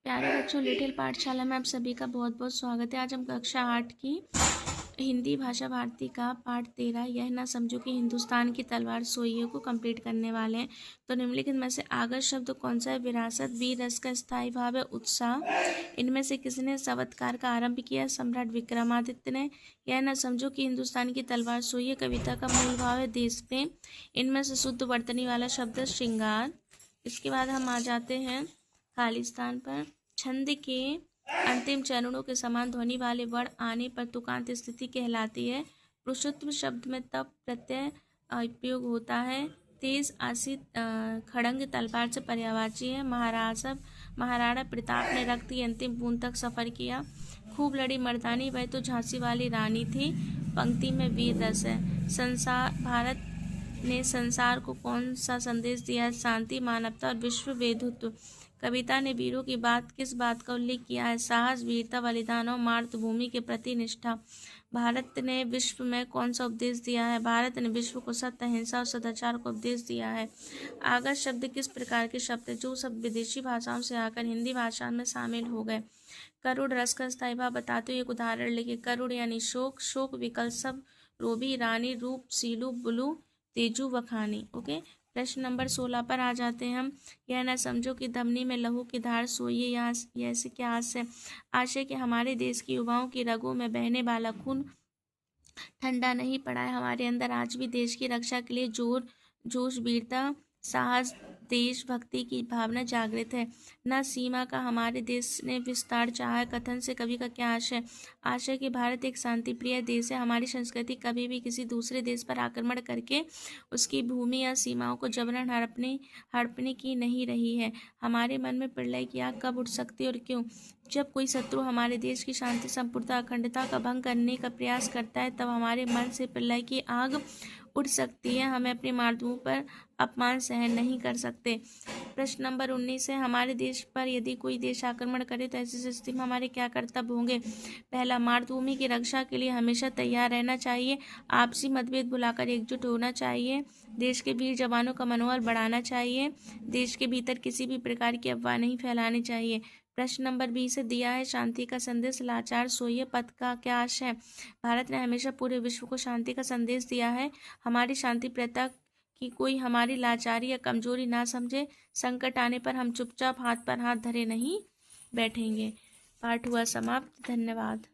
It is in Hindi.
प्यारे बच्चों, लिटिल पाठशाला में आप सभी का बहुत बहुत स्वागत है। आज हम कक्षा 8 की हिंदी भाषा भारती का पाठ 13 यह ना समझो कि हिंदुस्तान की तलवार सोइए को कंप्लीट करने वाले हैं। तो निम्नलिखित में से आगत शब्द कौन सा है? विरासत, वीर रस का स्थायी भाव है, उत्साह। इनमें से किसने शवत्कार का आरंभ किया? सम्राट विक्रमादित्य ने। यह ना समझो कि हिंदुस्तान की तलवार सोइए कविता का मूल भाव है, देश प्रेम। इनमें से शुद्ध वर्तनी वाला शब्द श्रृंगार। इसके बाद हम आ जाते हैं खालिस्तान पर। छंद के अंतिम चरणों के समान ध्वनि वाले वर्ण आने पर तुकांत स्थिति कहलाती है। पुरुषत्व शब्द में तब प्रत्यय उपयोग होता है। तेज आसित खड़ंग तलवार से पर्यायवाची है। महाराणा प्रताप ने रक्त की अंतिम बूंद तक सफर किया। खूब लड़ी मर्दानी, वह तो झांसी वाली रानी थी। पंक्ति में वीर रस है। भारत ने संसार को कौन सा संदेश दिया है? शांति, मानवता और विश्व वेदुत्व। कविता ने वीरों की किस बात का उल्लेख किया है? साहस, वीरता, बलिदान और मातृभूमि के प्रति निष्ठा। भारत ने विश्व में कौन सा उपदेश दिया है? भारत ने विश्व को सत्य, अहिंसा और सदाचार का उपदेश दिया है। आगत शब्द किस प्रकार के शब्द है? जो शब्द विदेशी भाषाओं से आकर हिंदी भाषा में शामिल हो गए। करुण रस का स्थायी भाव बताते हुए एक उदाहरण लिखिए। करुण यानी शोक, शोक विकल्प शब्द रोबी, रानी, रूप, सीलू, बुलू, तेजू, वखानी। ओके, प्रश्न नंबर 16 पर आ जाते हैं हम। यह न समझो कि धमनी में लहू की धार सोइए, यहाँ यह से क्या आशय? आशय कि हमारे देश के युवाओं की रगों में बहने वाला खून ठंडा नहीं पड़ा है। हमारे अंदर आज भी देश की रक्षा के लिए जोश, वीरता, साहस, देशभक्ति की भावना जागृत है। न सीमा का हमारे देश ने विस्तार चाहा है। कथन से कवि का क्या आशय? आशय कि भारत एक शांति प्रिय देश है। हमारी संस्कृति कभी भी किसी दूसरे देश पर आक्रमण करके उसकी भूमि या सीमाओं को जबरन हड़पने की नहीं रही है। हमारे मन में प्रलय की आग कब उठ सकती है और क्यों? जब कोई शत्रु हमारे देश की शांति, संपूर्णता, अखंडता का भंग करने का प्रयास करता है, तब हमारे मन से प्रलय की आग उठ सकती है। हमें अपनी मातृभूमि पर अपमान सहन नहीं कर सकते। प्रश्न नंबर 19 है, हमारे देश पर यदि कोई देश आक्रमण करे तो ऐसी स्थिति में हमारे क्या कर्तव्य होंगे? पहला, मातृभूमि की रक्षा के लिए हमेशा तैयार रहना चाहिए। आपसी मतभेद भुलाकर एकजुट होना चाहिए। देश के वीर जवानों का मनोबल बढ़ाना चाहिए। देश के भीतर किसी भी प्रकार की अफवाह नहीं फैलानी चाहिए। प्रश्न नंबर 20 से दिया है, शांति का संदेश लाचार सोइए पद का क्या आशय है? भारत ने हमेशा पूरे विश्व को शांति का संदेश दिया है। हमारी शांति प्रथा कि कोई हमारी लाचारी या कमजोरी ना समझे। संकट आने पर हम चुपचाप हाथ पर हाथ धरे नहीं बैठेंगे। पाठ हुआ समाप्त। धन्यवाद।